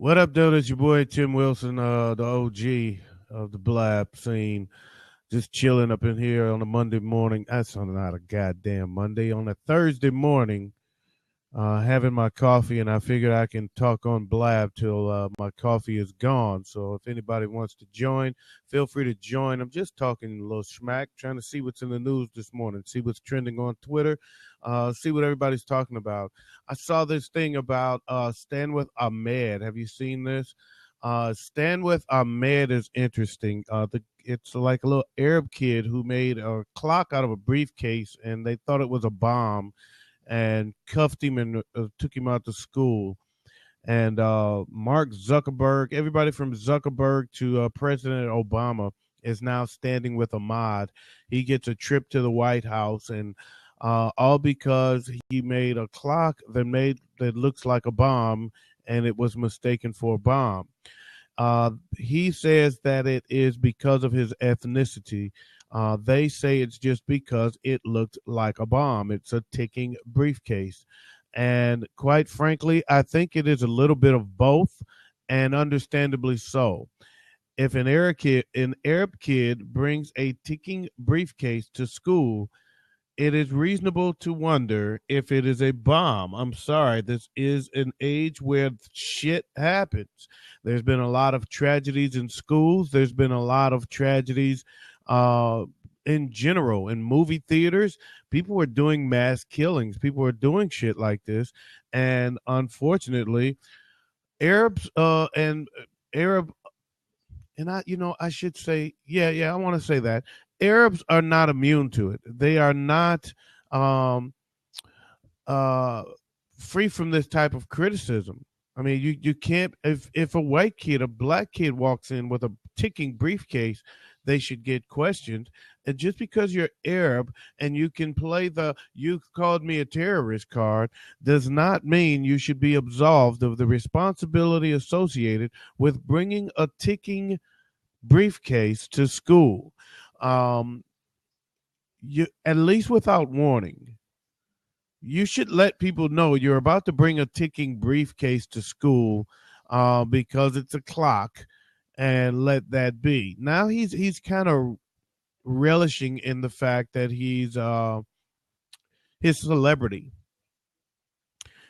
What up, dude? It's your boy Tim Wilson, the OG of the Blab scene. Just chilling up in here on a Monday morning. That's not a goddamn Monday. On a Thursday morning, having my coffee, and I figured I can talk on Blab till my coffee is gone. So if anybody wants to join, feel free to join. I'm just talking a little smack, trying to see what's in the news this morning, see what's trending on Twitter, see what everybody's talking about. I saw this thing about Stand with Ahmed. Have you seen this? Stand with Ahmed is interesting. It's like a little Arab kid who made a clock out of a briefcase, and they thought it was a bomb and cuffed him and took him out to school. And Mark Zuckerberg, everybody from Zuckerberg to President Obama is now standing with Ahmad. He gets a trip to the White House, and all because he made a clock that looks like a bomb, and it was mistaken for a bomb. He says that it is because of his ethnicity. They say it's just because it looked like a bomb. It's a ticking briefcase. And quite frankly, I think it is a little bit of both, and understandably so. If an Arab kid brings a ticking briefcase to school, it is reasonable to wonder if it is a bomb. I'm sorry. This is an age where shit happens. There's been a lot of tragedies in schools. There's been a lot of tragedies uh, in general in movie theaters. People are doing mass killings. People are doing shit like this. And unfortunately, Arabs and Arab and I should say, I want to say that Arabs are not immune to it. They are not um, uh, free from this type of criticism. I mean, you can't if a white kid, a black kid walks in with a ticking briefcase, they should get questioned. And just because you're Arab and you can play the "you called me a terrorist" card does not mean you should be absolved of the responsibility associated with bringing a ticking briefcase to school. Um, you at least without warning. You should let people know you're about to bring a ticking briefcase to school because it's a clock, and let that be. Now he's kind of relishing in the fact that he's his celebrity.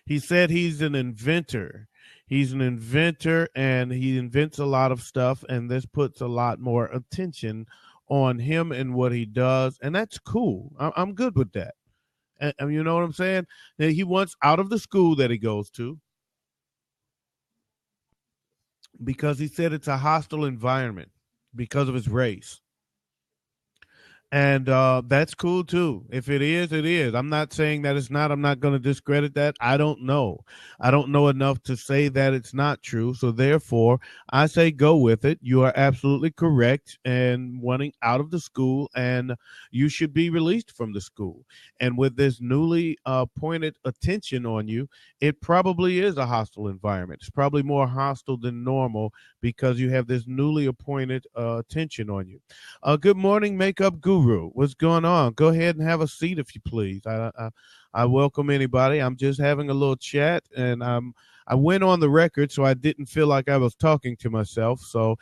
He said he's an inventor. He's an inventor and he invents a lot of stuff, and this puts a lot more attention on him and what he does, and that's cool. I'm good with that. And you know what I'm saying? That he wants out of the school that he goes to because he said it's a hostile environment because of his race. And that's cool too. If it is, it is. I'm not saying that it's not. I'm not going to discredit that. I don't know. I don't know enough to say that it's not true. So therefore, I say go with it. You are absolutely correct and wanting out of the school, and you should be released from the school. And with this newly pointed attention on you, it probably is a hostile environment. It's probably more hostile than normal because you have this newly appointed attention on you. Good morning, Makeup Guru. What's going on? Go ahead and have a seat if you please. I welcome anybody. I'm just having a little chat, and I went on the record, so I didn't feel like I was talking to myself. So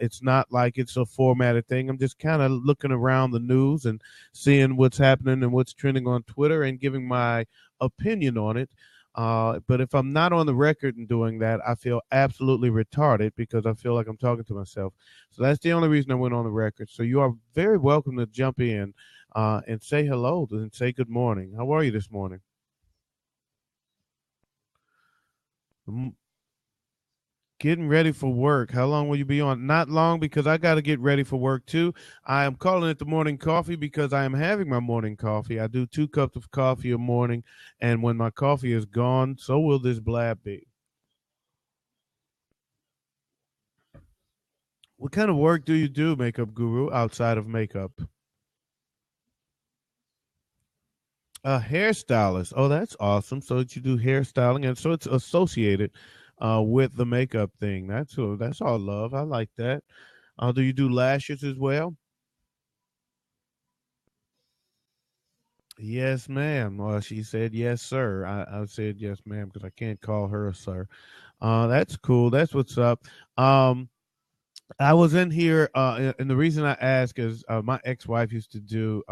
it's not like it's a formatted thing. I'm just kind of looking around the news and seeing what's happening and what's trending on Twitter and giving my opinion on it. But if I'm not on the record and doing that, I feel absolutely retarded because I feel like I'm talking to myself. So that's the only reason I went on the record. So you are very welcome to jump in and say hello and say good morning. How are you this morning? Mm, Getting ready for work. How long will you be on? Not long because I got to get ready for work too. I am calling it the morning coffee because I am having my morning coffee. I do 2 cups of coffee a morning, and when my coffee is gone, so will this blab be. What kind of work do you do, Makeup Guru, outside of makeup? A hairstylist. Oh, that's awesome. So that you do hairstyling, and so it's associated with the makeup thing. That's all love. I like that. Do you do lashes as well? Yes, ma'am. Well, she said yes, sir. I said yes, ma'am, because I can't call her a sir. That's cool. That's what's up. Um, I was in here, and the reason I ask is my ex-wife used to do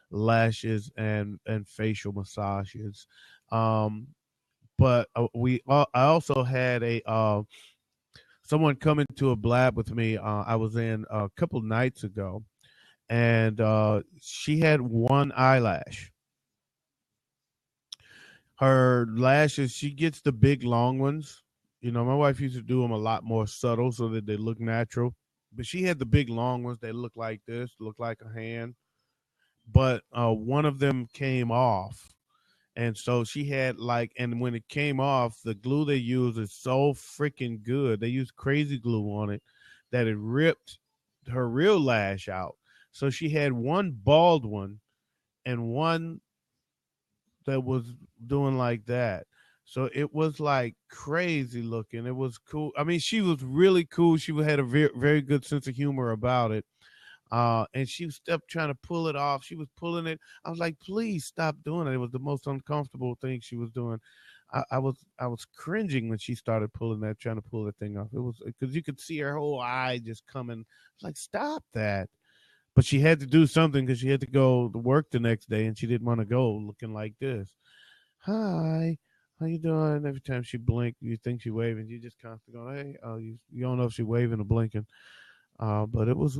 lashes and facial massages, um, but I also had a someone come into a blab with me. I was in a couple nights ago, and she had one eyelash. Her lashes, she gets the big long ones. You know, my wife used to do them a lot more subtle so that they look natural. But she had the big long ones that look like this, look like a hand. But one of them came off. And so she had like, and when it came off, the glue they use is so freaking good. They use crazy glue on it that it ripped her real lash out. So she had one bald one and one that was doing like that. So it was like crazy looking. It was cool. I mean, she was really cool. She had a very, very good sense of humor about it. And she kept trying to pull it off. She was pulling it. I was like, please stop doing it. It was the most uncomfortable thing she was doing. I was cringing when she started pulling that, trying to pull that thing off. It was because you could see her whole eye just coming. Like, stop that. But she had to do something because she had to go to work the next day, and she didn't want to go looking like this. Hi, how you doing? Every time she blinked, you think she waving. You just constantly go, hey. You don't know if she waving or blinking. But it was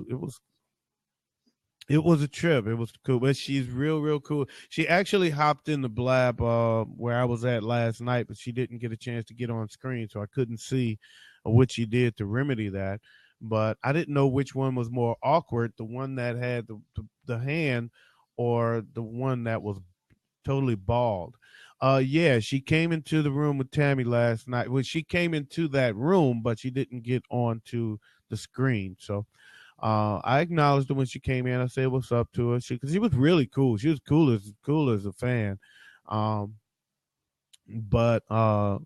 a trip. It was cool, but she's real, real cool. She actually hopped in the blab where I was at last night, but she didn't get a chance to get on screen, so I couldn't see what she did to remedy that. But I didn't know which one was more awkward, the one that had the hand or the one that was totally bald. Yeah, she came into the room with Tammy last night. Well, she came into that room, but she didn't get onto the screen. So I acknowledged her when she came in. I said what's up to her. Because she was really cool. She was cool as a fan. Um, but that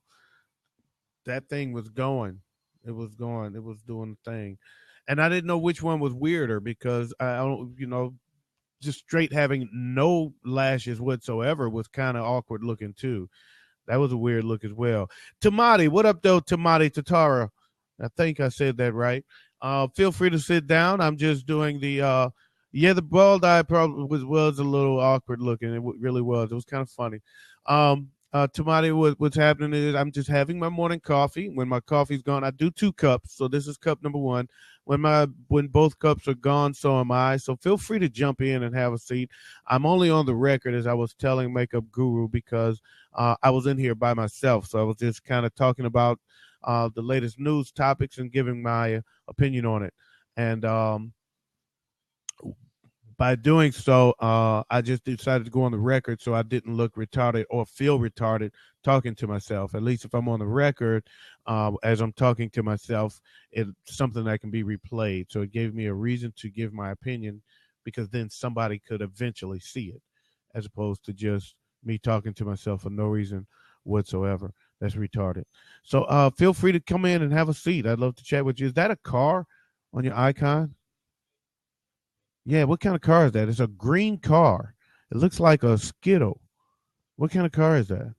thing was going. It was going. It was doing the thing, and I didn't know which one was weirder because I don't, just straight having no lashes whatsoever was kind of awkward looking too. That was a weird look as well. Tamati, what up though, Tamati Tatara? I think I said that right. Feel free to sit down. I'm just doing the yeah, the bald eye probably was a little awkward looking. It really was. It was kind of funny. Tamati, what's happening is I'm just having my morning coffee. When my coffee's gone, I do 2 cups. So this is cup number one. When both cups are gone, so am I. So feel free to jump in and have a seat. I'm only on the record as I was telling Makeup Guru because I was in here by myself, so I was just kind of talking about the latest news topics and giving my opinion on it. And by doing so, I just decided to go on the record so I didn't look retarded or feel retarded talking to myself. At least if I'm on the record, as I'm talking to myself, it's something that can be replayed. So it gave me a reason to give my opinion because then somebody could eventually see it, as opposed to just me talking to myself for no reason whatsoever. That's retarded. So feel free to come in and have a seat. I'd love to chat with you. Is that a car on your icon? Yeah, what kind of car is that? It's a green car. It looks like a Skittle. What kind of car is that?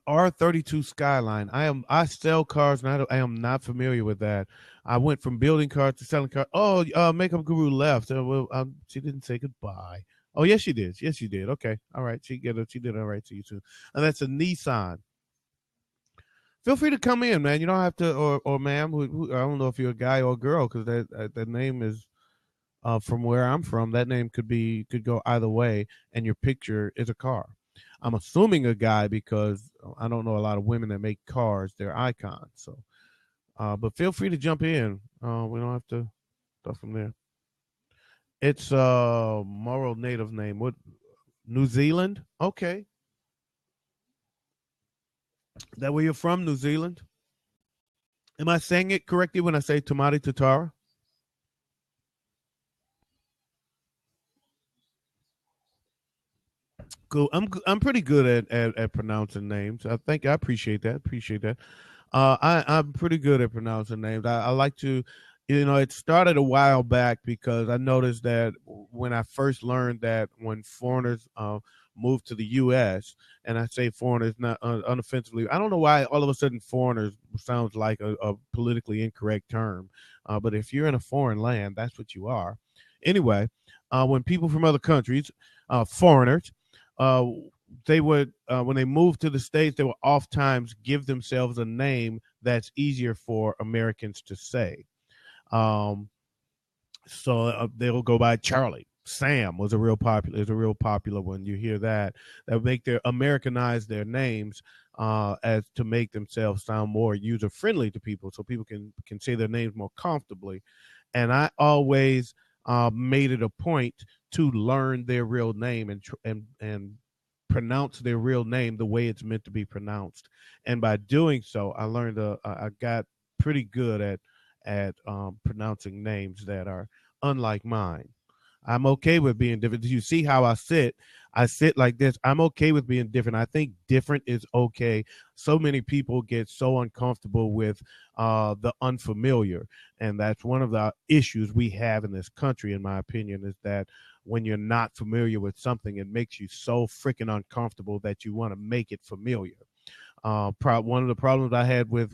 R32 Skyline. I sell cars and I am not familiar with that. I went from building cars to selling cars. Oh, Makeup Guru left. Well, she didn't say goodbye. Oh, yes, she did. Yes, she did. Okay, all right. She did all right to you too. And that's a Nissan. Feel free to come in, man. You don't have to, or ma'am. I don't know if you're a guy or a girl because that name is from where I'm from, that name could go either way, and your picture is a car. I'm assuming a guy because I don't know a lot of women that make cars their icons. So, but feel free to jump in. We don't have to go from there. It's a moral native name. What? New Zealand? Okay, that where you're from, New Zealand? Am I saying it correctly when I say Tamati Tatara? Cool. I'm pretty good at pronouncing names. I think I appreciate that. Appreciate that. I'm pretty good at pronouncing names. I like to, it started a while back because I noticed that when I first learned that when foreigners, moved to the U.S., and I say foreigners not unoffensively. I don't know why all of a sudden foreigners sounds like a politically incorrect term, but if you're in a foreign land, that's what you are. Anyway, when people from other countries, foreigners, uh, they would when they moved to the states, they would oftentimes give themselves a name that's easier for Americans to say. Um, so they'll go by Charlie. Sam was a real popular is a real popular one. You hear that that make their Americanize their names as to make themselves sound more user friendly to people, so people can say their names more comfortably. And I always made it a point to learn their real name and pronounce their real name the way it's meant to be pronounced. And by doing so, I learned I got pretty good at pronouncing names that are unlike mine. I'm okay with being different. Do you see how I sit? I sit like this. I'm okay with being different. I think different is okay. So many people get so uncomfortable with the unfamiliar. And that's one of the issues we have in this country, in my opinion, is that when you're not familiar with something, it makes you so freaking uncomfortable that you want to make it familiar. One of the problems I had with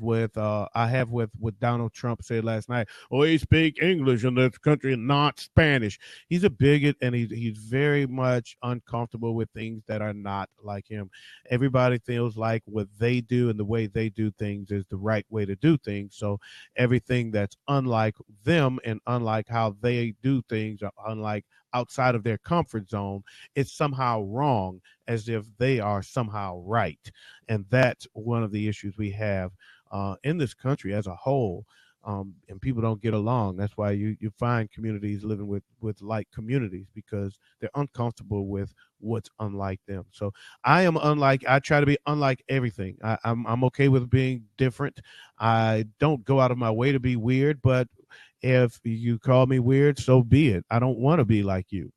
Donald Trump said last night, "Oh, he speak English in this country and not Spanish." He's a bigot, and he's very much uncomfortable with things that are not like him. Everybody feels like what they do and the way they do things is the right way to do things. So everything that's unlike them and unlike how they do things, or unlike outside of their comfort zone, it's somehow wrong, as if they are somehow right. And that's one of the issues we have in this country as a whole. And people don't get along. That's why you find communities living with like communities, because they're uncomfortable with what's unlike them. So I am unlike. I try to be unlike everything. I'm okay with being different. I don't go out of my way to be weird, but if you call me weird, so be it. I don't want to be like you.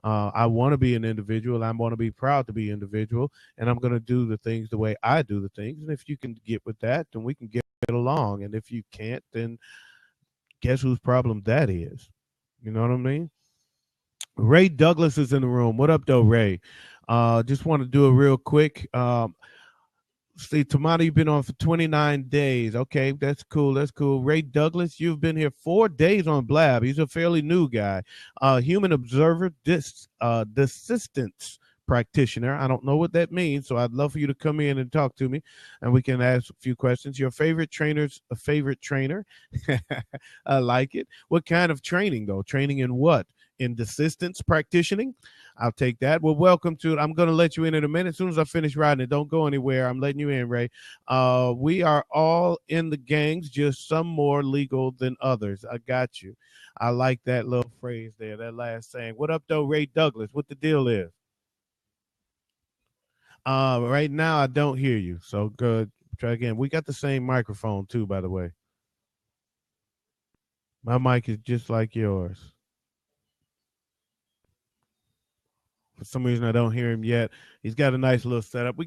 I want to be an individual. I want to be proud to be individual, and I'm going to do the things the way I do the things. And if you can get with that, then we can get along. And if you can't, then guess whose problem that is? You know what I mean? Ray Douglas is in the room. What up, though, Ray? Just want to do a real quick. See, Tomato, you've been on for 29 days. Okay, that's cool. That's cool. Ray Douglas, you've been here 4 days on Blab. He's a fairly new guy. Human observer, desistance practitioner. I don't know what that means, so I'd love for you to come in and talk to me, and we can ask a few questions. Your favorite trainer's a favorite trainer. I like it. What kind of training, though? Training in what? In desistance practicing? I'll take that. Well, welcome to it. I'm going to let you in a minute. As soon as I finish writing it, don't go anywhere. I'm letting you in, Ray. We are all in the gangs, just some more legal than others. I got you. I like that little phrase there, that last saying. What up, though, Ray Douglas? What the deal is? Right now, I don't hear you. So good. Try again. We got the same microphone, too, by the way. My mic is just like yours. For some reason, I don't hear him yet. He's got a nice little setup. We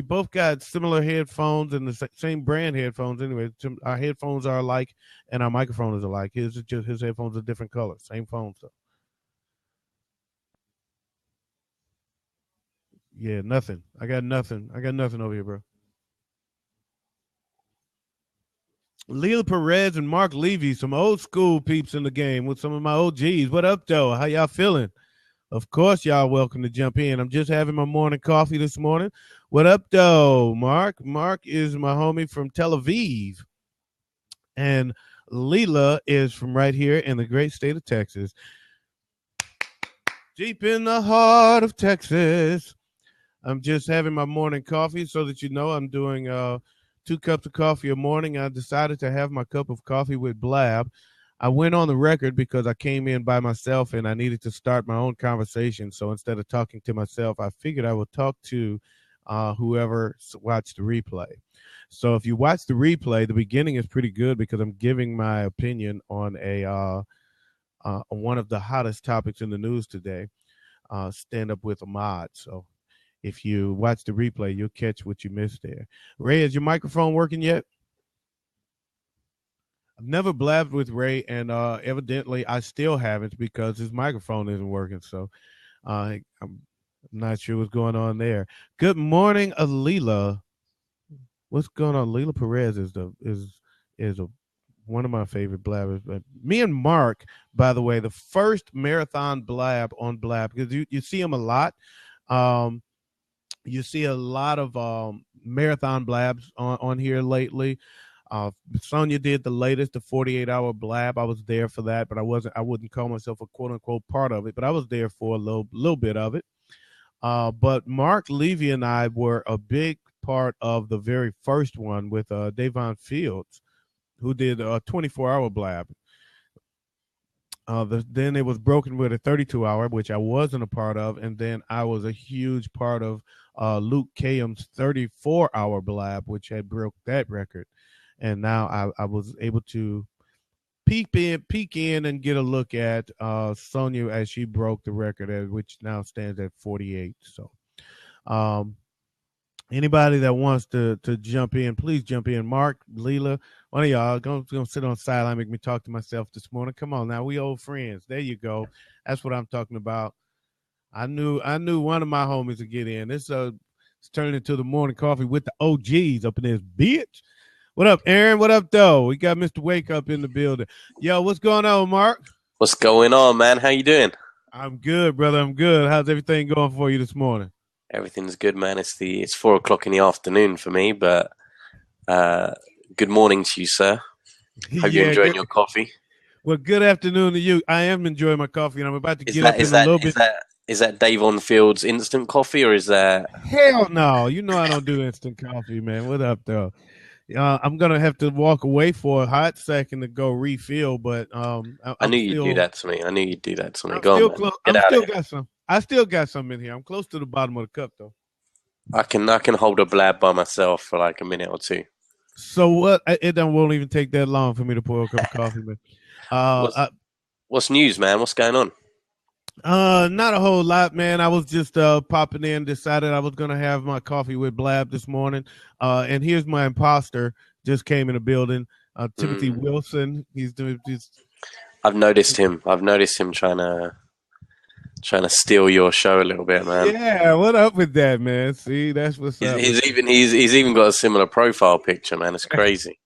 both got similar headphones and the same brand headphones. Anyway, our headphones are alike, and our microphone is alike. His headphones are different colors, same phone though. Yeah, nothing. I got nothing. I got nothing over here, bro. Leo Perez and Mark Levy, some old school peeps in the game with some of my OGs. What up, though? How y'all feeling? Of course, y'all welcome to jump in. I'm just having my morning coffee this morning. What up, though, Mark? Mark is my homie from Tel Aviv, and Leela is from right here in the great state of Texas, deep in the heart of Texas. I'm just having my morning coffee so that you know I'm doing 2 cups of coffee a morning. I decided to have my cup of coffee with Blab. I went on the record because I came in by myself and I needed to start my own conversation. So instead of talking to myself, I figured I would talk to whoever watched the replay. So if you watch the replay, the beginning is pretty good because I'm giving my opinion on one of the hottest topics in the news today, stand up with Ahmad. So if you watch the replay, you'll catch what you missed there. Ray, is your microphone working yet? I've never blabbed with Ray, and evidently I still haven't because his microphone isn't working. So I'm I'm not sure what's going on there. Good morning, Alila. What's going on? Leila Perez is a one of my favorite blabbers. But me and Mark, by the way, the first marathon blab on Blab, because you see him a lot. Um, you see a lot of marathon blabs on here lately. Sonia did the latest, the 48-hour blab. I was there for that, but I wouldn't call myself a quote unquote part of it, but I was there for a little bit of it. But Mark Levy and I were a big part of the very first one with Davon Fields, who did a 24-hour blab. Then it was broken with a 32-hour, which I wasn't a part of, and then I was a huge part of Luke Kayham's 34-hour blab, which had broke that record. And now I was able to peek in and get a look at Sonia as she broke the record, which now stands at 48. So anybody that wants to jump in, please jump in. Mark, Leela, one of y'all gonna sit on the sideline, make me talk to myself this morning. Come on now, we old friends. There you go. That's what I'm talking about. I knew one of my homies would get in. It's turning into the morning coffee with the OGs up in this bitch. What up, Aaron? What up, though? We got Mr. Wake Up in the building. Yo, what's going on, Mark? What's going on, man? How you doing? I'm good, brother. I'm good. How's everything going for you this morning? Everything's good, man. It's 4 o'clock in the afternoon for me, but good morning to you, sir. Hope you're enjoying your coffee. Well, good afternoon to you. I am enjoying my coffee, and I'm about to get up in a little bit. Is that Davon Fields instant coffee, or is that? Hell no! You know I don't do instant coffee, man. What up, though? I'm gonna have to walk away for a hot second to go refill, but I knew you'd do that to me. I knew you'd do that to me. I still got some in here. I'm close to the bottom of the cup, though. I can hold a blab by myself for like a minute or two. So what? It won't even take that long for me to pour a cup of coffee, man. What's news, man? What's going on? Not a whole lot, man. I was just popping in, decided I was gonna have my coffee with Blab this morning. And here's my imposter, just came in the building. Timothy Wilson. He's doing this. I've noticed him trying to steal your show a little bit, man. Yeah, what up with that, man? See, that's what's up. He's even got a similar profile picture, man. It's crazy.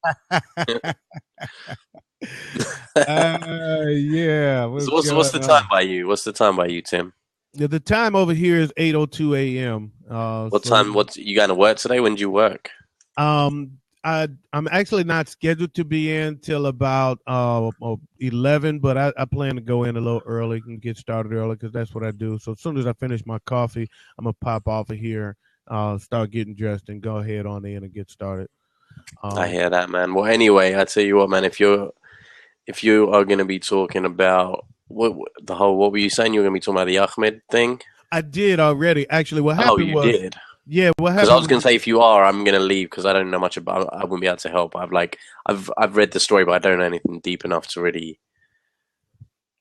Yeah. What's the time by you? What's the time by you, Tim? Yeah, the time over here is 8:02 a.m. What time? What you going to work today? When do you work? I'm actually not scheduled to be in till about 11, but I plan to go in a little early and get started early because that's what I do. So as soon as I finish my coffee, I'm gonna pop off of here, start getting dressed, and go ahead on in and get started. I hear that, man. Well, anyway, I tell you what, man. If you are going to be talking about what were you saying? You were going to be talking about the Ahmed thing? I did already. Actually, what happened was. Did? Yeah, what happened? Because I was going to say, if you are, I'm going to leave because I don't know much about. I wouldn't be able to help. I've read the story, but I don't know anything deep enough to really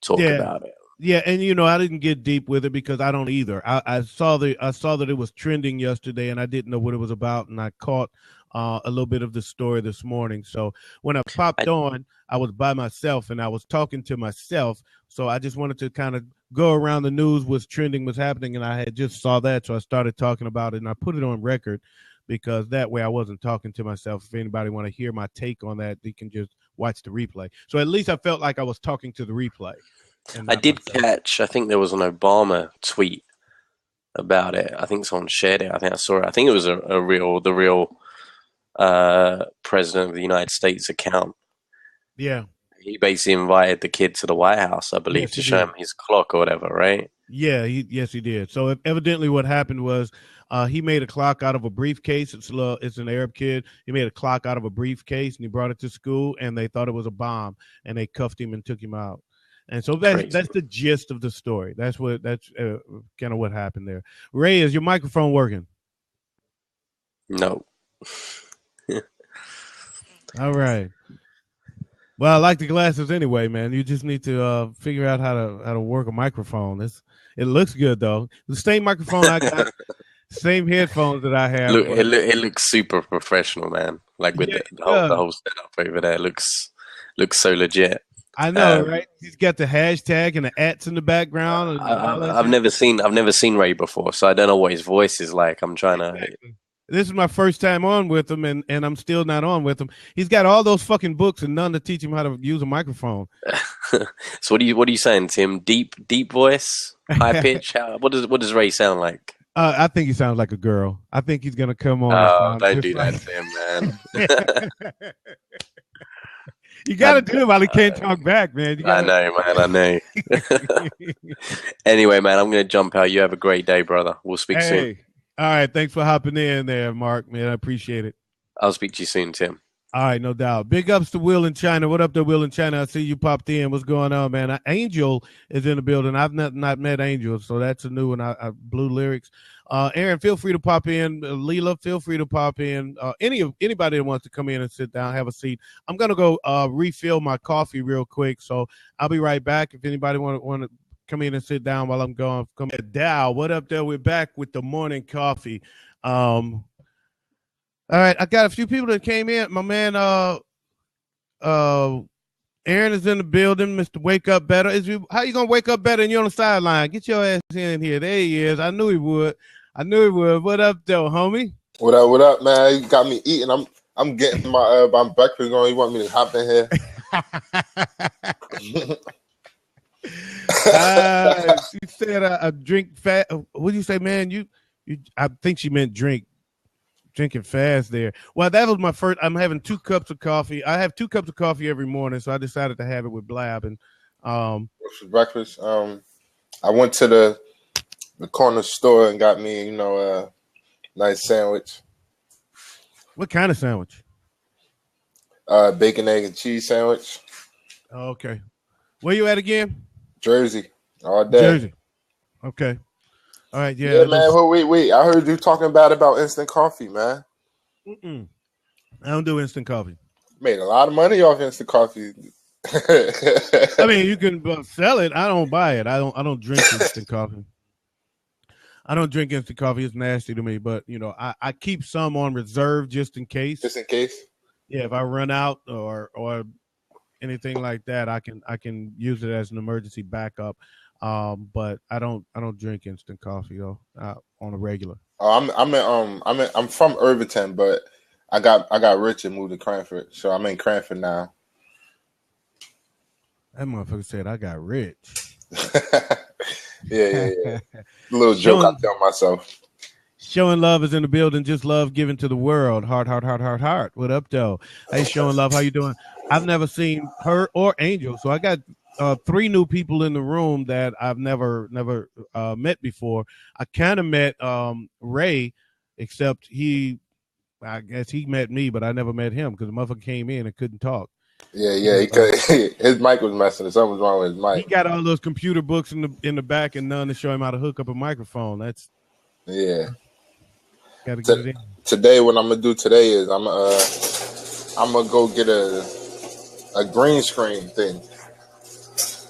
talk about it. Yeah, and I didn't get deep with it because I don't either. I saw that it was trending yesterday, and I didn't know what it was about, and I caught a little bit of the story this morning. So when I popped on, I was by myself and I was talking to myself. So I just wanted to kind of go around the news, what's trending, what's happening, and I had just saw that, so I started talking about it, and I put it on record because that way I wasn't talking to myself. If anybody want to hear my take on that, they can just watch the replay. So at least I felt like I was talking to the replay. I did catch, I think there was an Obama tweet about it. I think someone shared it. I think I saw it. I think it was the real president of the United States account. Yeah. He basically invited the kid to the White House, I believe, to show him his clock or whatever, right? Yeah, yes, he did. So evidently what happened was he made a clock out of a briefcase. It's an Arab kid. He made a clock out of a briefcase, and he brought it to school, and they thought it was a bomb, and they cuffed him and took him out. And so that's the gist of the story. That's kind of what happened there. Ray, is your microphone working? No. All right. Well, I like the glasses anyway, man. You just need to figure out how to work a microphone. It looks good though. The same microphone I got, same headphones that I have. It looks super professional, man. Like with the whole setup over there, looks so legit. I know, right? He's got the hashtag and the ats in the background and all that I've shit. never seen Ray before, so I don't know what his voice is like. I'm trying to. Exactly. This is my first time on with him, and I'm still not on with him. He's got all those fucking books and none to teach him how to use a microphone. So what are you saying, Tim? Deep voice, high pitch. What does Ray sound like? I think he sounds like a girl. I think he's gonna come on. Oh, And don't do like... that, Tim, man. You got to do it while he can't talk back, man. I know, man. I know. Anyway, man, I'm gonna jump out. You have a great day, brother. We'll speak soon. All right, thanks for hopping in there, Mark. Man, I appreciate it. I'll speak to you soon, Tim. All right, no doubt. Big ups to Will in China. What up to Will in China? I see you popped in. What's going on, man? Angel is in the building. I've not met Angel, so that's a new one. I Blue Lyrics. Aaron, feel free to pop in. Leela, feel free to pop in. Anybody that wants to come in and sit down, have a seat. I'm gonna go refill my coffee real quick, so I'll be right back. If anybody want to come in and sit down while I'm gone, come in. Dow, what up there? We're back with the morning coffee. All right, I got a few people that came in. My man, Aaron is in the building. Mr. Wake Up Better. How you gonna wake up better and you're on the sideline? Get your ass in here. There he is. I knew he would. What up, though, homie? What up, man? You got me eating. I'm getting my breakfast going. You want me to hop in here? She said a drink fast. What do you say, man? You. I think she meant drink. Drinking fast there. Well, that was my first. I'm having 2 cups of coffee. I have 2 cups of coffee every morning, so I decided to have it with Blab. And for breakfast, I went to the corner store and got me, a nice sandwich. What kind of sandwich? Bacon, egg, and cheese sandwich. Oh, okay. Where you at again? Jersey, all day. Jersey. Okay. All right, yeah, man. Wait. I heard you talking about instant coffee, man. I don't do instant coffee. Made a lot of money off instant coffee. I mean, you can sell it. I don't buy it. I don't drink instant coffee. I don't drink instant coffee. It's nasty to me. But I keep some on reserve just in case. Just in case. Yeah, if I run out or anything like that, I can use it as an emergency backup. But I don't drink instant coffee though on a regular. Oh, I'm from Irvington, but I got rich and moved to Cranford, so I'm in Cranford now. That motherfucker said I got rich. yeah. A little joke I tell myself. Showing Love is in the building. Just love given to the world. Heart. What up, though? Hey, Showing Love, how you doing? I've never seen her or Angel, so I got 3 new people in the room that I've never met before. I kind of met Ray, except I guess he met me, but I never met him because the motherfucker came in and couldn't talk. Yeah, his mic was messing. Something was wrong with his mic. He got all those computer books in the back and none to show him how to hook up a microphone. That's gotta get it in. Today, what I'm gonna do today is I'm gonna go get a green screen thing.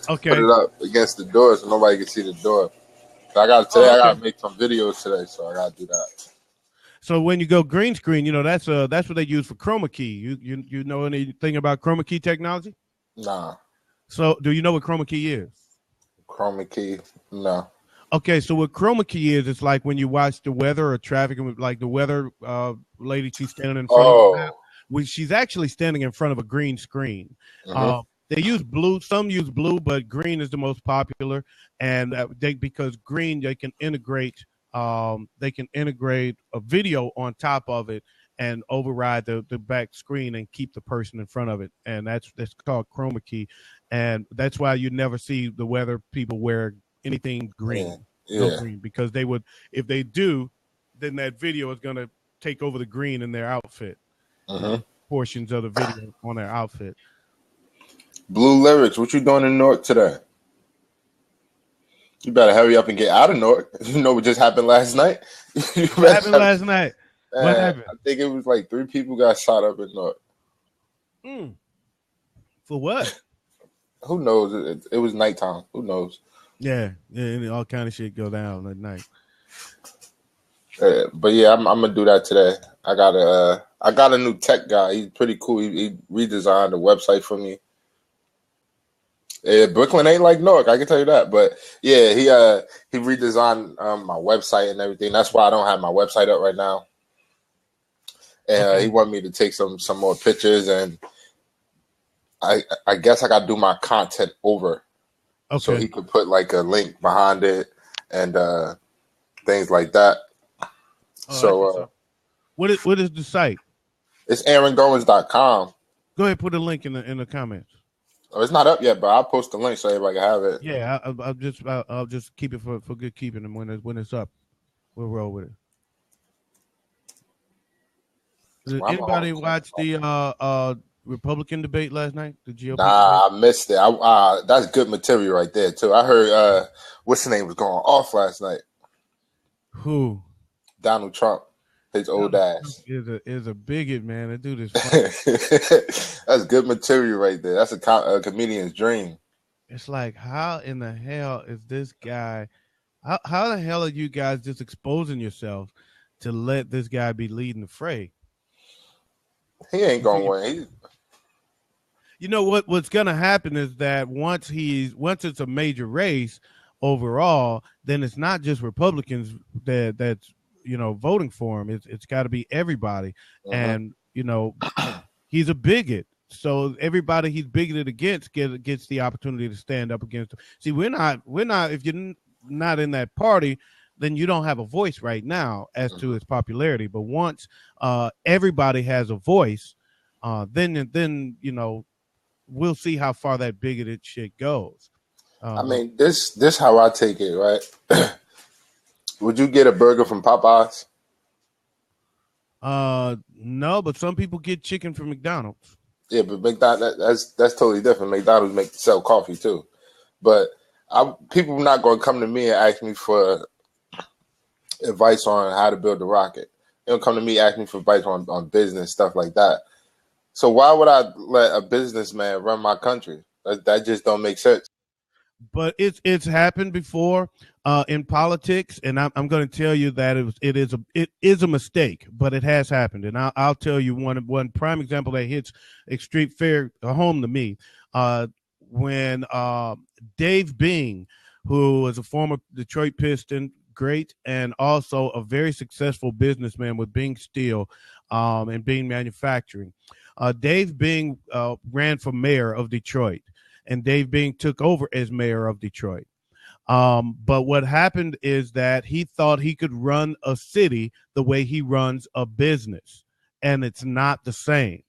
Okay. Put it up against the door so nobody can see the door. So I gotta make some videos today, so I gotta do that. So when you go green screen, that's what they use for chroma key. You know anything about chroma key technology? Nah. So do you know what chroma key is? Chroma key, no. Okay, so what chroma key is, it's like when you watch the weather or traffic, and like the weather lady, she's standing in front of the map. She's actually standing in front of a green screen. Mm-hmm. They use blue. Some use blue, but green is the most popular. And because green, they can integrate a video on top of it and override the back screen and keep the person in front of it. And that's called chroma key. And that's why you never see the weather people wear anything green. No green, because they would, if they do, then that video is going to take over the green in their outfit. Portions of the video on their outfit. Blue Lyrics, what you doing in Newark today? You better hurry up and get out of Newark. You know what just happened last night? What happened last night? What happened? I think it was like 3 people got shot up in Newark. For what? Who knows? It was nighttime. Who knows? Yeah, all kind of shit go down at night. But yeah, I'm gonna do that today. I got a new tech guy. He's pretty cool. He redesigned the website for me. Yeah, Brooklyn ain't like Newark, I can tell you that. But yeah, he redesigned my website and everything. That's why I don't have my website up right now. And Okay. he wanted me to take some more pictures, and I guess I got to do my content over, so Okay. he could put like a link behind it and things like that. Oh, that's So what's up. What is the site? it's AaronGoins.com. Go ahead, put a link in the comments. Oh, it's not up yet, but I'll post the link so everybody can have it. Yeah, I'll just keep it for good keeping, and when it's up, we'll roll with it. Did Well, I'm anybody home. watch the Republican debate last night? The GOP Nah, debate? I missed it. That's good material right there too. I heard what's the name was going off last night. Who? Donald Trump, his old ass. Is a bigot, man. That dude is funny. That's good material right there. That's a comedian's dream. It's like, how in the hell is this guy? How the hell are you guys just exposing yourselves to let this guy be leading the fray? He ain't gonna win. You know what's gonna happen is that once it's a major race overall, then it's not just Republicans that's voting for him. It's got to be everybody, and he's a bigot. So everybody he's bigoted against gets the opportunity to stand up against him. See, we're not. If you're not in that party, then you don't have a voice right now as to its popularity. But once everybody has a voice, then we'll see how far that bigoted shit goes. I mean, this how I take it, right? Would you get a burger from Popeyes? No, but some people get chicken from McDonald's. Yeah, but McDonald's that's totally different. McDonald's sell coffee too, but people are not going to come to me and ask me for advice on how to build a rocket. They don't come to me ask me for advice on business stuff like that. So why would I let a businessman run my country? That just don't make sense. But it's happened before in politics, and I'm going to tell you that it is a mistake, but it has happened, and I'll tell you one prime example that hits extreme fair home to me. When Dave Bing, who was a former Detroit Piston, great, and also a very successful businessman with Bing Steel and Bing Manufacturing, Dave Bing ran for mayor of Detroit. And Dave Bing took over as mayor of Detroit. But what happened is that he thought he could run a city the way he runs a business. And it's not the same,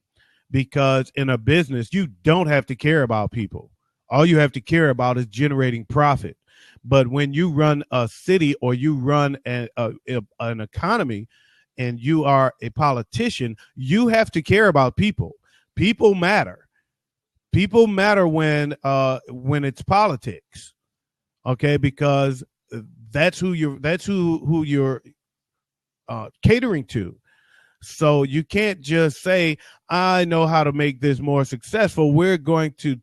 because in a business, you don't have to care about people. All you have to care about is generating profit. But when you run a city or you run an economy and you are a politician, you have to care about people. People matter. People matter when it's politics, okay? Because that's who you're catering to. So you can't just say, I know how to make this more successful. We're going to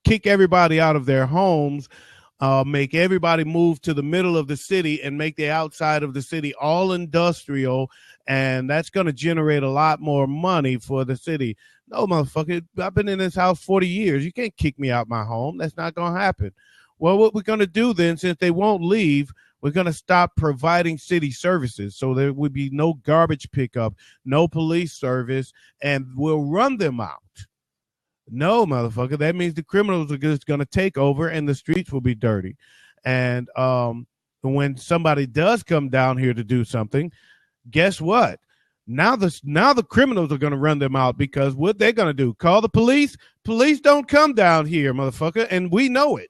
kick everybody out of their homes, make everybody move to the middle of the city and make the outside of the city all industrial, and that's going to generate a lot more money for the city. No, motherfucker, I've been in this house 40 years. You can't kick me out my home. That's not going to happen. Well, what we're going to do then, since they won't leave, we're going to stop providing city services. So there would be no garbage pickup, no police service, and we'll run them out. No, motherfucker, that means the criminals are just going to take over and the streets will be dirty. And when somebody does come down here to do something, guess what? Now the criminals are going to run them out, because what they're going to do, call the police. Police don't come down here, motherfucker, and we know it.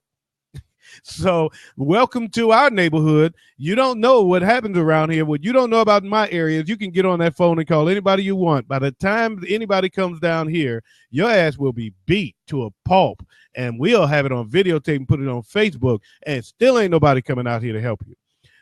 So welcome to our neighborhood. You don't know what happens around here. What you don't know about my areas, you can get on that phone and call anybody you want. By the time anybody comes down here, your ass will be beat to a pulp, and we'll have it on videotape and put it on Facebook, and still ain't nobody coming out here to help you.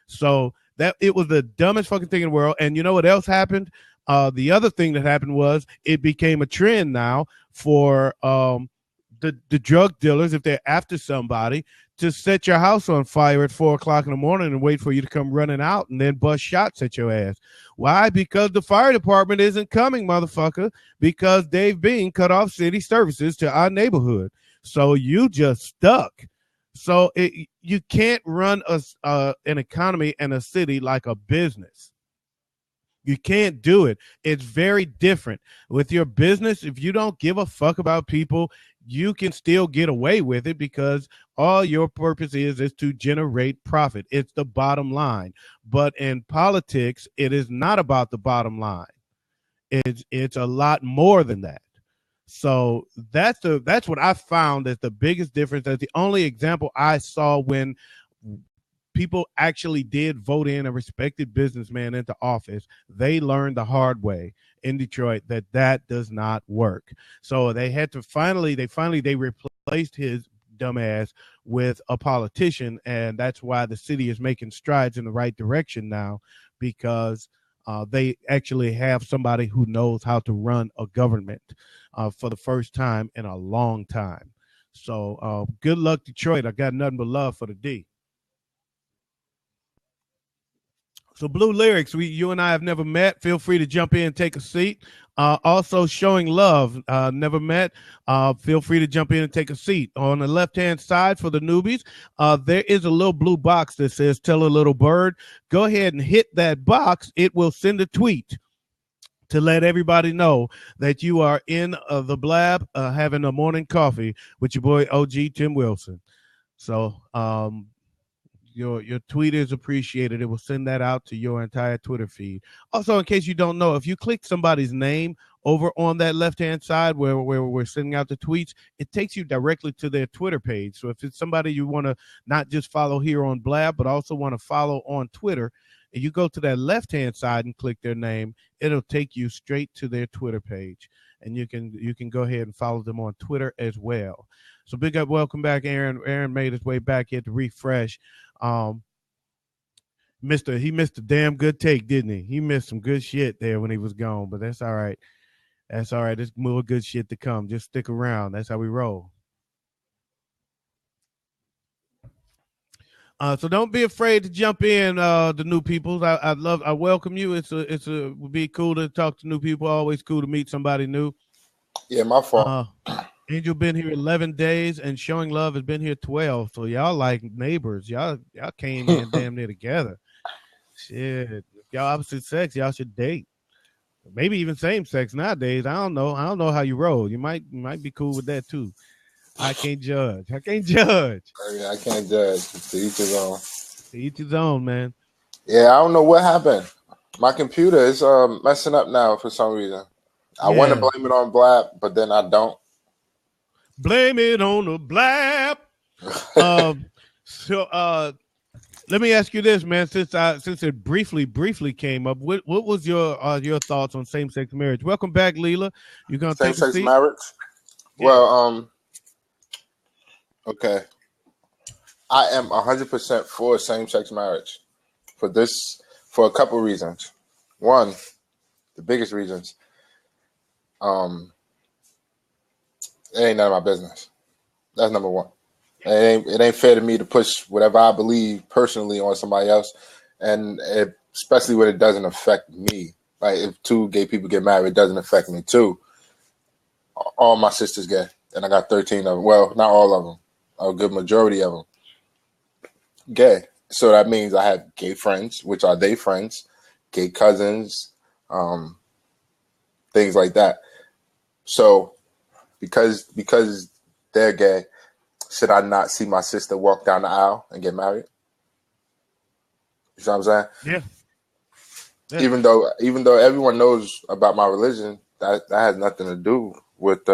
So that it was the dumbest fucking thing in the world. And you know what else happened? The other thing that happened was it became a trend now for the drug dealers, if they're after somebody, to set your house on fire at 4:00 in the morning and wait for you to come running out and then bust shots at your ass. Why? Because the fire department isn't coming, motherfucker, because Dave Bing cut off city services to our neighborhood. So you just stuck. So you can't run an economy and a city like a business. You can't do it. It's very different. With your business, if you don't give a fuck about people, you can still get away with it because all your purpose is to generate profit. It's the bottom line. But in politics, it is not about the bottom line. It's a lot more than that. So that's what I found as the biggest difference. That's the only example I saw when people actually did vote in a respected businessman into office. They learned the hard way in Detroit that does not work. So they had to finally replaced his dumbass with a politician, and that's why the city is making strides in the right direction now, because they actually have somebody who knows how to run a government for the first time in a long time. So good luck, Detroit. I got nothing but love for the D. So Blue Lyrics, you and I have never met. Feel free to jump in and take a seat. Also Showing Love, never met. Feel free to jump in and take a seat. On the left-hand side for the newbies, there is a little blue box that says Tell a Little Bird. Go ahead and hit that box. It will send a tweet to let everybody know that you are in the Blab having a morning coffee with your boy OG Tim Wilson. So your tweet is appreciated. It will send that out to your entire Twitter feed. Also, in case you don't know, if you click somebody's name over on that left-hand side where we're sending out the tweets, it takes you directly to their Twitter page. So if it's somebody you want to not just follow here on Blab, but also want to follow on Twitter, and you go to that left-hand side and click their name, it'll take you straight to their Twitter page. And you can go ahead and follow them on Twitter as well. So big up, welcome back, Aaron. Aaron made his way back here to refresh. He missed a damn good take, didn't he? He missed some good shit there when he was gone, but that's all right. That's all right. There's more good shit to come. Just stick around. That's how we roll. So don't be afraid to jump in, the new people. I welcome you. It would be cool to talk to new people. Always cool to meet somebody new. Yeah, my fault. Angel been here 11 days and Showing Love has been here 12. So y'all like neighbors. Y'all came in damn near together. Shit. If y'all opposite sex, y'all should date. Maybe even same sex nowadays. I don't know how you roll. You might be cool with that too. I can't judge. Yeah, I can't judge. To each his own. To each his own, man. Yeah, I don't know what happened. My computer is messing up now for some reason. I want to blame it on Blab, but then I don't. Blame it on the Blab. So let me ask you this, man. Since it briefly came up, what was your thoughts on same-sex marriage? Welcome back, Leela. You gonna take a seat? Same-sex marriage? Yeah. Well, okay. I am 100% for same-sex marriage for a couple reasons. One, the biggest reasons. It ain't none of my business. That's number one. It ain't fair to me to push whatever I believe personally on somebody else, and especially when it doesn't affect me. Like if two gay people get married, it doesn't affect me too. All my sisters gay, and I got 13 of them. Well, not all of them. A good majority of them gay. So that means I have gay friends, which are they friends, gay cousins, things like that. So because they're gay, should I not see my sister walk down the aisle and get married? You know what I'm saying? Yeah. Even though everyone knows about my religion, that has nothing to do with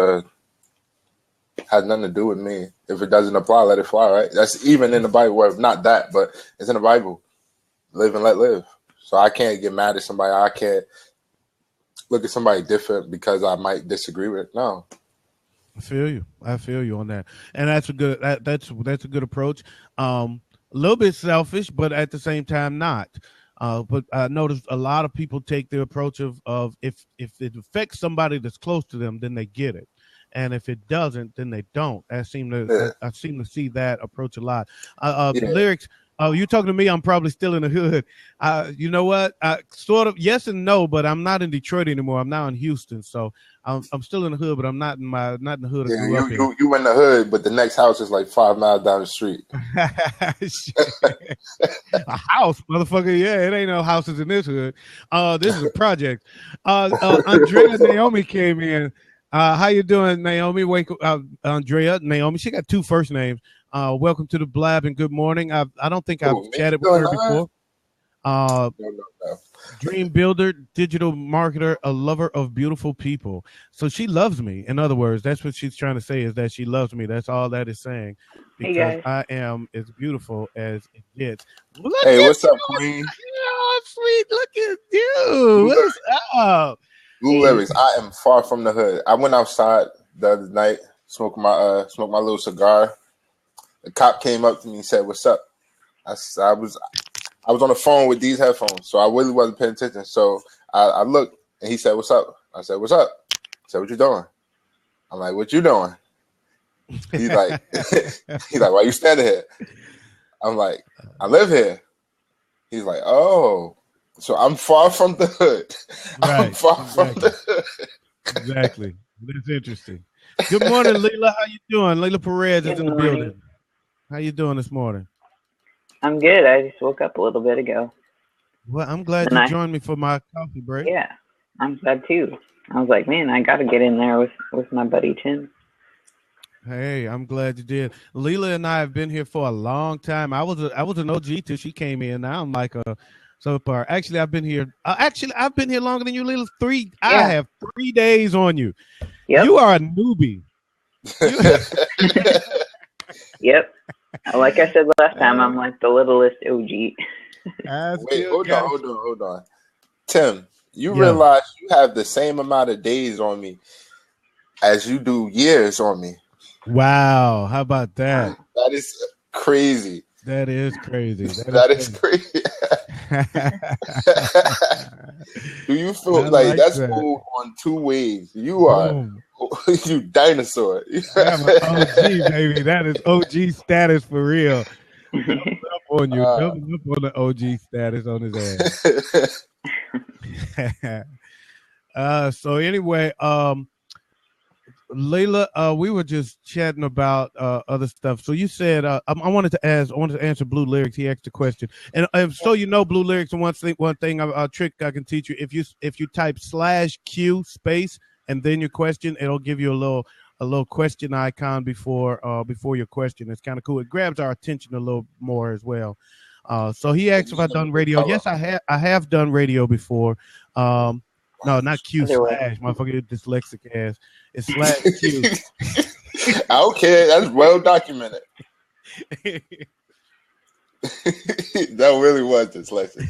me. If it doesn't apply, let it fly, right? That's even in the Bible. Well, not that, but it's in the Bible. Live and let live. So I can't get mad at somebody. I can't look at somebody different because I might disagree with it. No. I feel you on that, and that's a good approach. A little bit selfish, but at the same time not. But I noticed a lot of people take the approach of if it affects somebody that's close to them, then they get it, and if it doesn't, then they don't. I seem to see that approach a lot. Lyrics, Oh, you talking to me? I'm probably still in the hood. You know what? Sort of yes and no, but I'm not in Detroit anymore. I'm now in Houston, so I'm still in the hood, but I'm not in the hood I Yeah, grew up in. you in the hood, but the next house is like 5 miles down the street. A house, motherfucker. Yeah, it ain't no houses in this hood. This is a project. Andrea Naomi came in. How you doing, Naomi? Andrea Naomi. She got two first names. Welcome to the Blab and good morning. I don't think I've chatted with her before. No. Dream builder, digital marketer, a lover of beautiful people. So she loves me. In other words, that's what she's trying to say, is that she loves me. That's all that is saying, because I am as beautiful as it gets. Hey, what's up, Queen? Oh, sweet. Look at you. What's up? Blue Lyrics. I am far from the hood. I went outside the other night, smoked my little cigar. The cop came up to me and said, "What's up?" I was on the phone with these headphones, so I really wasn't paying attention. So I looked, and he said, "What's up?" I said, "What's up?" He said, "What you doing?" I'm like, "What you doing?" He's like, "Why you standing here?" I'm like, "I live here." He's like, "Oh, so I'm far from the hood." Right, I'm far from the hood. Exactly. That's interesting. Good morning, Leila. How you doing? Leila Perez is in the building. How you doing this morning? I'm good. I just woke up a little bit ago. Well, I'm glad you joined me for my coffee break. Yeah, I'm glad too. I was like, man, I got to get in there with my buddy Tim. Hey, I'm glad you did. Leila and I have been here for a long time. I was an OG till she came in. Now I'm like a so far. Actually, I've been here. I've been here longer than you, Leila. Yeah. I have 3 days on you. Yep. You are a newbie. Yep. Like I said last time, I'm like the littlest OG. Wait, hold on. Tim, you realize you have the same amount of days on me as you do years on me. Wow. How about that? That is crazy. That is crazy. That is crazy. Do you feel like that's moved on 2 ways? You are you dinosaur. I'm an OG, baby. That is OG status for real. Double up on you. Double up on the OG status on his ass. So anyway, Leila, we were just chatting about other stuff. So you said I wanted to answer Blue Lyrics. He asked a question, and so you know, Blue Lyrics. And one thing, a trick I can teach you. If you type /Q space and then your question, it'll give you a little question icon before your question. It's kind of cool. It grabs our attention a little more as well. So he asked if I've done radio. Yes, I have done radio before. No, not Q / motherfucker, dyslexic ass. It's /Q. Okay, that's well documented. That really was dyslexic.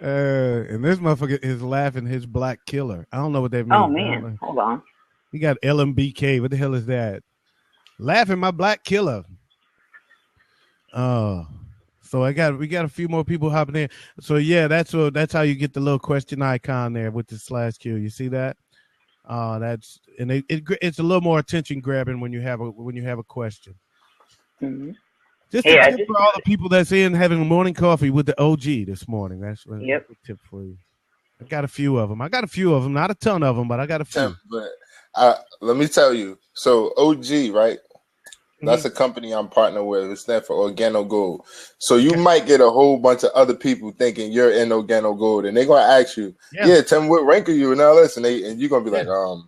And this motherfucker is laughing his black killer. I don't know what that means. Oh man, hold on. He got LMBK. What the hell is that? Laughing my black killer. Oh. So we got a few more people hopping in. So yeah, that's how you get the little question icon there with the /Q. You see that? It's a little more attention grabbing when you have a question. Mm-hmm. Just a tip for all the people that's in having morning coffee with the OG this morning. That's a tip for you. I got a few of them. Not a ton of them, but I got a few. But let me tell you. So OG, right? That's a company I'm partnered with. It stands for Organo Gold. So you might get a whole bunch of other people thinking you're in Organo Gold, and they're gonna ask you, Tim, what rank are you and all this? And you're gonna be like, Oh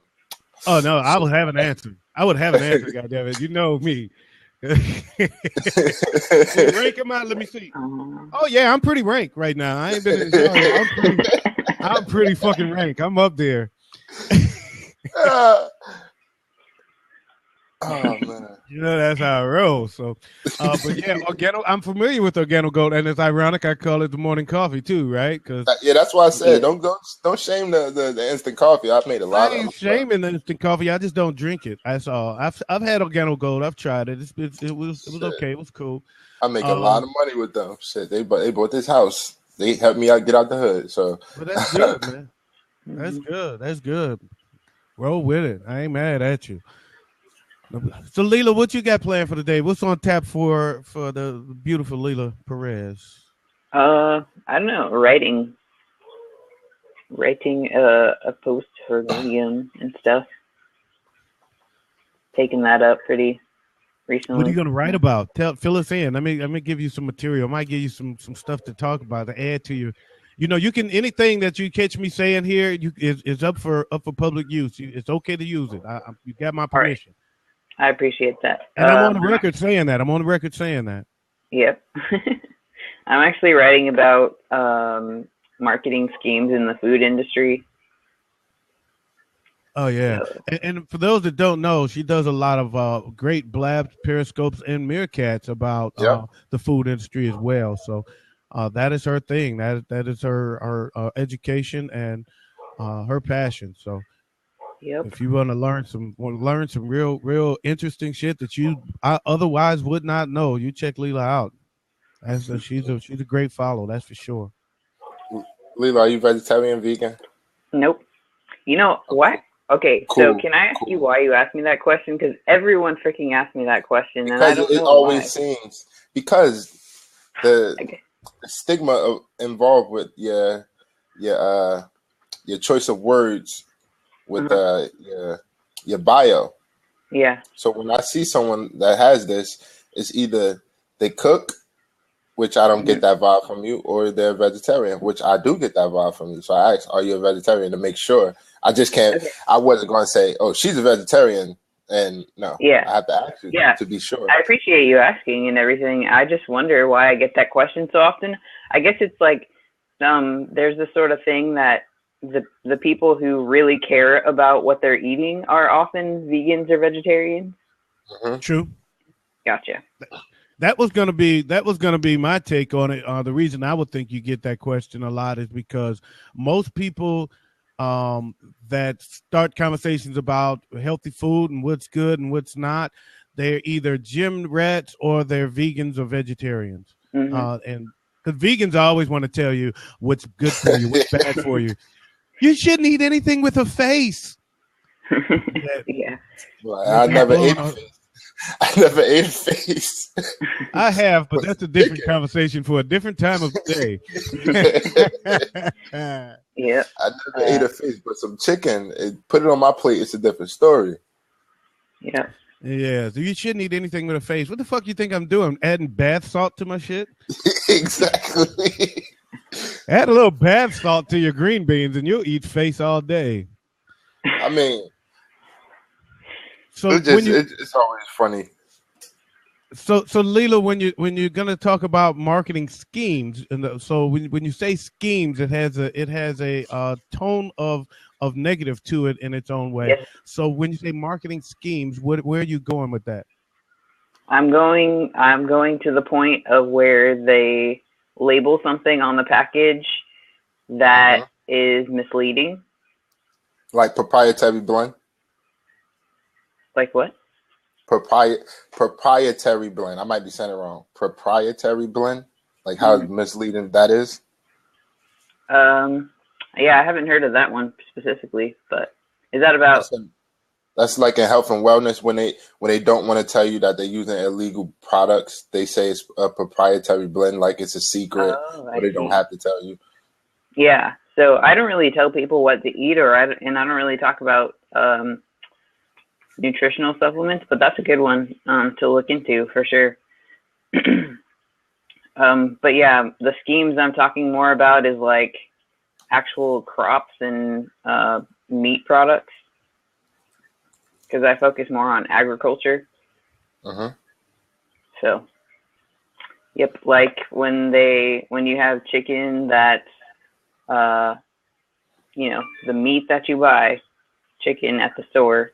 no, I would have an answer. Goddammit. You know me. What rank am I? Let me see. Oh yeah, I'm pretty ranked right now. I ain't been in the I'm pretty fucking ranked. I'm up there. Oh man. You know that's how it rolls. So, but yeah, Organo. I'm familiar with Organo Gold, and it's ironic I call it the morning coffee too, right? Because that's why I said don't shame the instant coffee. I've made a lot. I ain't shaming the instant coffee. I just don't drink it. That's all. I've had Organo Gold. I've tried it. It was okay. It was cool. I make a lot of money with them. Shit, they bought this house. They helped me out get out the hood. So, but that's good, man. That's good. That's good. Roll with it. I ain't mad at you. So, Leela, what you got planned for the day? What's on tap for the beautiful Leela Perez? I don't know, writing a post for Medium and stuff. Taking that up pretty recently. What are you going to write about? Fill us in. Let me give you some material. I might give you some stuff to talk about to add to your. You know, you can anything that you catch me saying here is up for public use. It's okay to use it. You got my permission. Right. I appreciate that. And I'm on the record saying that. Yep. I'm actually writing about marketing schemes in the food industry. Oh yeah, and for those that don't know, she does a lot of great blabs, periscopes, and meerkats about the food industry as well. So that is her thing. That is her education and her passion. So if you want to learn some real interesting shit that you otherwise would not know, you check Leela out. She's a great follow. That's for sure. Leela, are you vegetarian, vegan? Nope. You know what? Okay, cool. So can I ask you why you asked me that question? Because everyone freaking asked me that question, and I don't know why. Always seems because the stigma involved with your choice of words with your bio. Yeah. So when I see someone that has this, it's either they cook, which I don't get that vibe from you, or they're vegetarian, which I do get that vibe from you. So I asked, are you a vegetarian, to make sure. I just can't. Okay. I wasn't going to say, oh, she's a vegetarian, and no. Yeah. I have to ask you to be sure. I appreciate you asking and everything. I just wonder why I get that question so often. I guess it's like there's this sort of thing that the people who really care about what they're eating are often vegans or vegetarians. Mm-hmm. True. Gotcha. That was gonna be my take on it. The reason I would think you get that question a lot is because most people that start conversations about healthy food and what's good and what's not, they're either gym rats or they're vegans or vegetarians. Mm-hmm. And the vegans always want to tell you what's good for you, what's bad for you. You shouldn't eat anything with a face. Yeah. Well, I never ate a face. I never ate a face. I have, but that's a different conversation for a different time of day. Yeah. I never ate a face, but some chicken, put it on my plate, it's a different story. Yeah. Yeah, so you shouldn't eat anything with a face. What the fuck you think I'm doing? Adding bath salt to my shit? Exactly. Add a little bath salt to your green beans and you'll eat face all day. I mean, so it's always funny. So Leela, when you're gonna talk about marketing schemes, and so when you say schemes, it has a tone of negative to it in its own way. Yes. So when you say marketing schemes, where are you going with that? I'm going to the point of where they label something on the package that is misleading. Like proprietary blend? Like what? Proprietary blend. I might be saying it wrong. Proprietary blend? Like how misleading that is? Yeah, I haven't heard of that one specifically, but is that about... That's like in health and wellness when they don't want to tell you that they're using illegal products. They say it's a proprietary blend, like it's a secret, but they don't have to tell you. Yeah, so I don't really tell people what to eat, and I don't really talk about nutritional supplements, but that's a good one to look into for sure. But yeah, the schemes I'm talking more about is like actual crops and meat products, because I focus more on agriculture. So, yep, like when you have chicken that's, the meat that you buy, chicken at the store,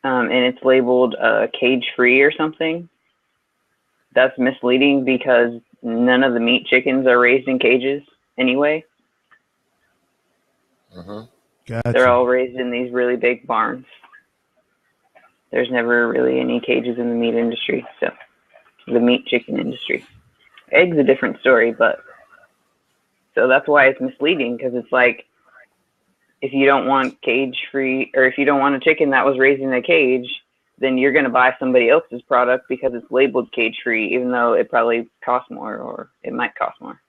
and it's labeled cage-free or something, that's misleading because none of the meat chickens are raised in cages anyway. Gotcha. They're all raised in these really big barns. There's never really any cages in the meat industry, so the meat chicken industry. Eggs a different story, but so that's why it's misleading, because it's like if you don't want cage-free, or if you don't want a chicken that was raised in a cage, then you're going to buy somebody else's product because it's labeled cage free, even though it probably costs more, or it might cost more.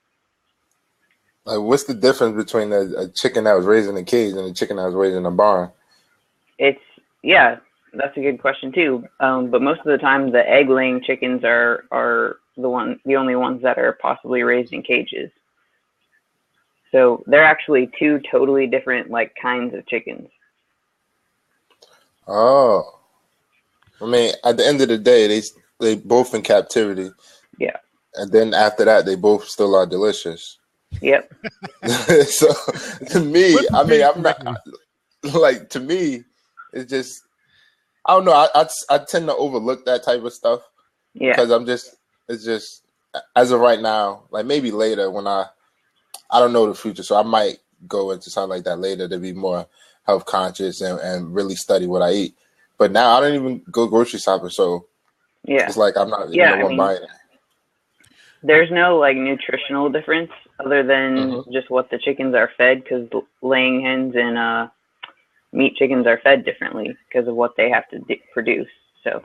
Like, what's the difference between a chicken that was raised in a cage and a chicken that was raised in a barn? That's a good question too. But most of the time, the egg-laying chickens are the only ones that are possibly raised in cages. So they're actually two totally different like kinds of chickens. Oh, I mean, at the end of the day, they both in captivity. Yeah. And then after that, they both still are delicious. Yep. So to me, I mean, I'm not like, to me, it's just, I don't know. I tend to overlook that type of stuff. Yeah. Because it's just, as of right now, like maybe later when I don't know the future, so I might go into something like that later to be more health conscious and really study what I eat. But now I don't even go grocery shopping, so yeah, it's like I'm not even the one buying it. There's no like nutritional difference other than just what the chickens are fed, because laying hens and meat chickens are fed differently because of what they have to produce. So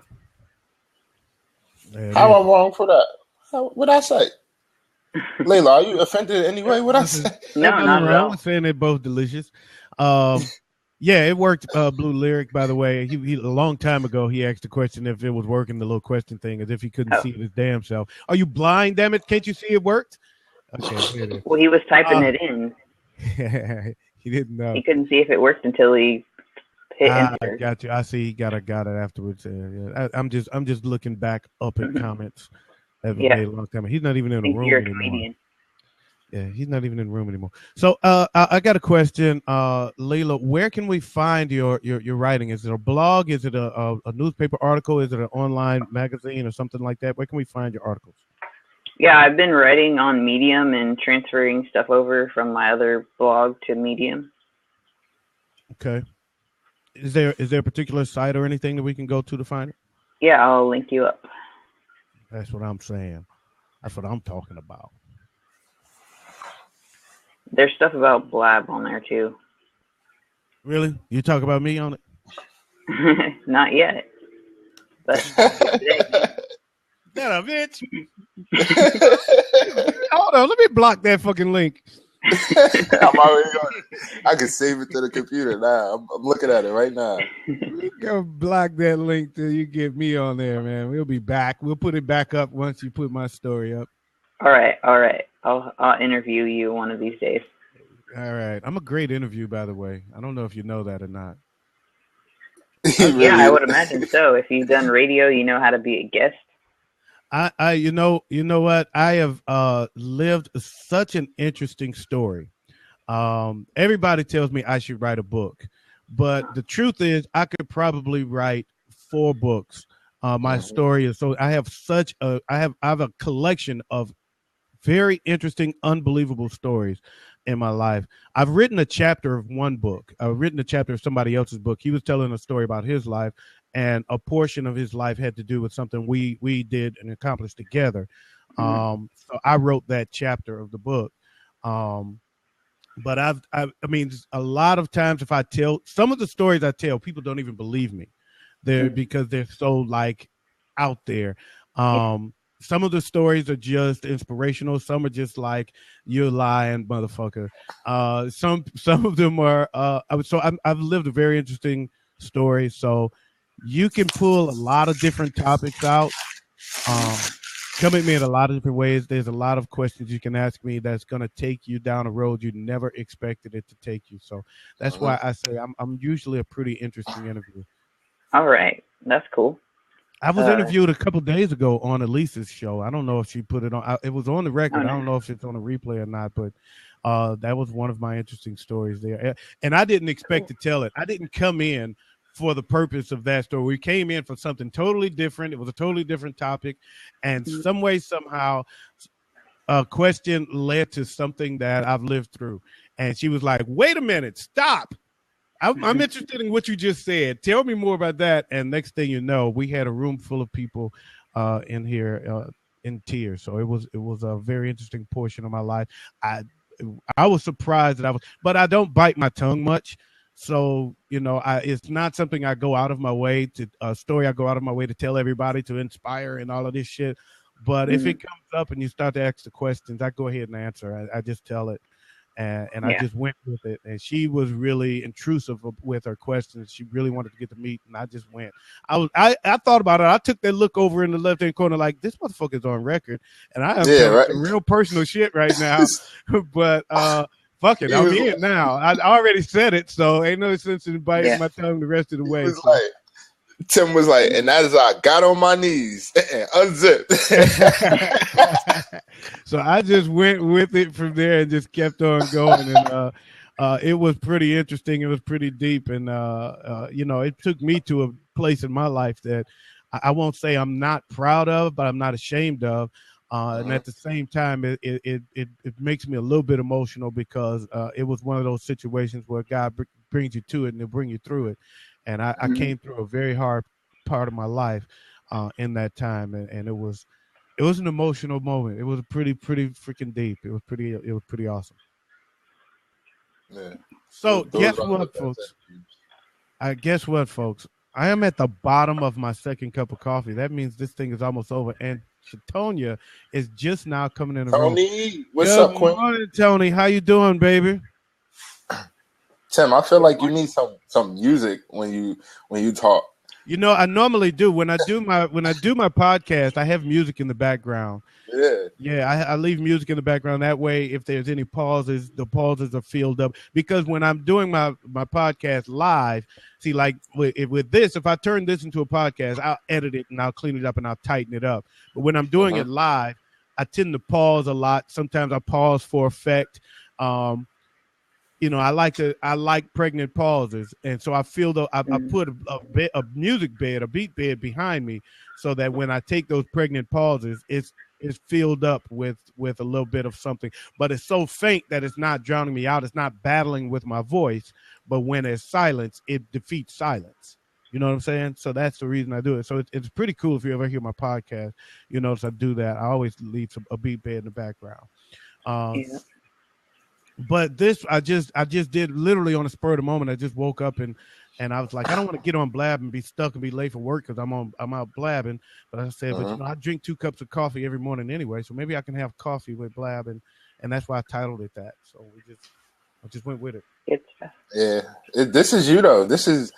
how am I wrong for that? What'd I say? Layla, are you offended anyway? What I say? No, not at all. I'm saying they're both delicious. Yeah, it worked. Blue Lyric, by the way, he a long time ago he asked the question if it was working, the little question thing, as if he couldn't see his damn self. Are you blind? Damn it! Can't you see it worked? Okay. Well, he was typing it in. He didn't know. He couldn't see if it worked until he hit enter. I got you. I see. He got it afterwards. Yeah. I'm just looking back up at comments. Made a long time. He's not even in the room anymore. Comedian. Yeah, he's not even in the room anymore. So I got a question, Layla. Where can we find your writing? Is it a blog? Is it a newspaper article? Is it an online magazine or something like that? Where can we find your articles? Yeah, I've been writing on Medium and transferring stuff over from my other blog to Medium. Okay. Is there a particular site or anything that we can go to find it? Yeah, I'll link you up. That's what I'm saying. That's what I'm talking about. There's stuff about Blab on there too. Really? You talk about me on it? Not yet. But that a bitch. Hold on, let me block that fucking link. I'm already going. I can save it to the computer now. I'm looking at it right now. You go block that link till you get me on there, man. We'll be back. We'll put it back up once you put my story up. All right. I'll interview you one of these days. All right. I'm a great interview, by the way. I don't know if you know that or not. Yeah, I would imagine so. If you've done radio, you know how to be a guest. You know what? I have lived such an interesting story. Everybody tells me I should write a book, but the truth is I could probably write 4 books. My story is I have a collection of very interesting, unbelievable stories in my life. I've written a chapter of one book. I've written a chapter of somebody else's book. He was telling a story about his life, and a portion of his life had to do with something we did and accomplished together. So I wrote that chapter of the book. But I mean, a lot of times if I tell some of the stories I tell, people don't even believe me. Because they're so like out there. Some of the stories are just inspirational. Some are just like, you're lying, motherfucker. Some of them are. I've lived a very interesting story. So you can pull a lot of different topics out. Come at me in a lot of different ways. There's a lot of questions you can ask me that's going to take you down a road you never expected it to take you. So that's why I say I'm usually a pretty interesting interview. All right, that's cool. I was interviewed a couple days ago on Elise's show. I don't know if she put it on. It was on the record. I don't know if it's on a replay or not, but that was one of my interesting stories there. And I didn't expect to tell it. I didn't come in for the purpose of that story. We came in for something totally different. It was a totally different topic. And some way, somehow, a question led to something that I've lived through. And she was like, wait a minute, stop. I'm interested in what you just said. Tell me more about that. And next thing you know, we had a room full of people in here in tears. So it was a very interesting portion of my life. I was surprised but I don't bite my tongue much. So, it's not something I go out of my way to a story I go out of my way to tell everybody to inspire and all of this shit. But if it comes up and you start to ask the questions, I go ahead and answer. I just tell it. And I just went with it. And she was really intrusive with her questions. She really wanted to get to meet, and I just went. I thought about it. I took that look over in the left-hand corner like, this motherfucker's on record. And I have some real personal shit right now. But fuck it, I'm in now. I already said it, so ain't no sense in biting my tongue the rest of the way. Tim was like, and that is I got on my knees and unzipped. So I just went with it from there and just kept on going. And it was pretty interesting. It was pretty deep. And, it took me to a place in my life that I won't say I'm not proud of, but I'm not ashamed of. And at the same time, it makes me a little bit emotional because it was one of those situations where God brings you to it and he'll bring you through it. And I came through a very hard part of my life in that time, and it was an emotional moment. It was pretty freaking deep. It was pretty awesome. Yeah. So guess what, folks? I am at the bottom of my second cup of coffee. That means this thing is almost over. And Shatonia is just now coming in the room. Tony, what's up, Quinn? Good morning, Tony. How you doing, baby? Tim, I feel like you need some music when you talk. I normally do when I do my podcast. I have music in the background. Yeah. I leave music in the background. That way, if there's any pauses, the pauses are filled up. Because when I'm doing my podcast live, see, like with this, if I turn this into a podcast, I'll edit it and I'll clean it up and I'll tighten it up. But when I'm doing it live, I tend to pause a lot. Sometimes I pause for effect. I like pregnant pauses, and so I feel I put a music bed, a beat bed behind me, so that when I take those pregnant pauses, it's filled up with a little bit of something, but it's so faint that it's not drowning me out. It's not battling with my voice, but when there's silence, it defeats silence. You know what I'm saying? So that's the reason I do it. So it's pretty cool if you ever hear my podcast. You notice I do that. I always leave a beat bed in the background. But this, I just did literally on the spur of the moment. I just woke up and I was like, I don't want to get on Blab and be stuck and be late for work because I'm out blabbing. But I said, but I drink 2 cups of coffee every morning anyway, so maybe I can have coffee with Blab, and that's why I titled it that. So I just went with it. This is you though. This is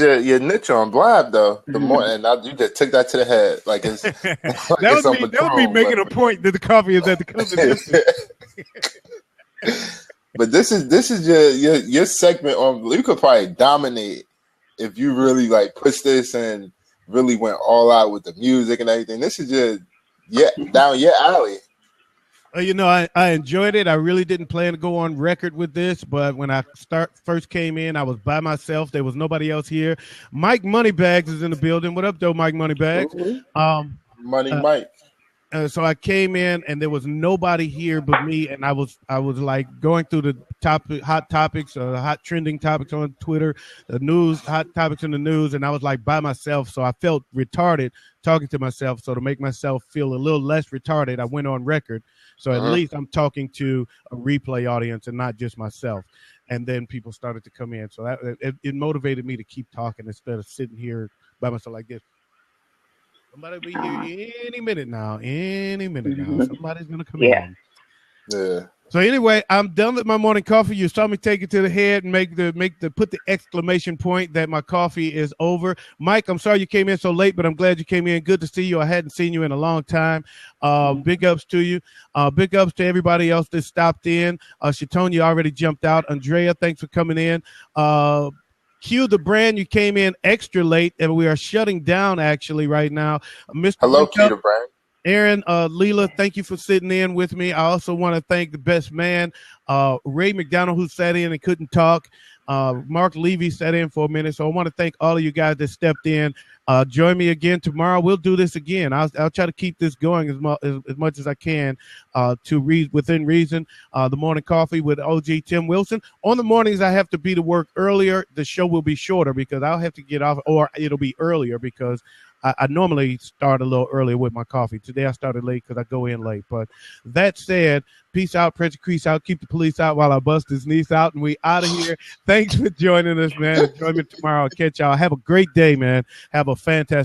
your niche on Blab though. The more and you just took that to the head like it's that would be making a point that the coffee is at the cup. But this is your segment on. You could probably dominate if you really like push this and really went all out with the music and everything. This is just down your alley. I enjoyed it. I really didn't plan to go on record with this, but when I first came in, I was by myself. There was nobody else here. Mike Moneybags is in the building. What up, though, Mike Moneybags? Mike. So I came in and there was nobody here but me, and I was like going through the hot topics, hot trending topics on Twitter, the news, hot topics in the news, and I was like by myself. So I felt retarded talking to myself. So to make myself feel a little less retarded, I went on record. So at least I'm talking to a replay audience and not just myself. And then people started to come in. So that it motivated me to keep talking instead of sitting here by myself like this. Somebody will be here any minute now. Somebody's going to come in. Yeah. So anyway, I'm done with my morning coffee. You saw me take it to the head and put the exclamation point that my coffee is over. Mike, I'm sorry you came in so late, but I'm glad you came in. Good to see you. I hadn't seen you in a long time. Big ups to you. Big ups to everybody else that stopped in. Shatonia already jumped out. Andrea, thanks for coming in. Q the brand, you came in extra late, and we are shutting down actually right now. Mr. Hello, Q the brand. Aaron, Leela, thank you for sitting in with me. I also want to thank the best man, Ray McDonald, who sat in and couldn't talk. Mark Levy sat in for a minute. So I want to thank all of you guys that stepped in. Join me again tomorrow. We'll do this again. I'll try to keep this going as much as I can within reason. The morning coffee with OG Tim Wilson. On the mornings, I have to be to work earlier. The show will be shorter because I'll have to get off, or it'll be earlier because I normally start a little earlier with my coffee. Today I started late because I go in late. But that said, peace out, Pressure Crease out, keep the police out while I bust his niece out, and we out of here. Thanks for joining us, man. Enjoyment tomorrow. I'll catch y'all. Have a great day, man. Have a fantastic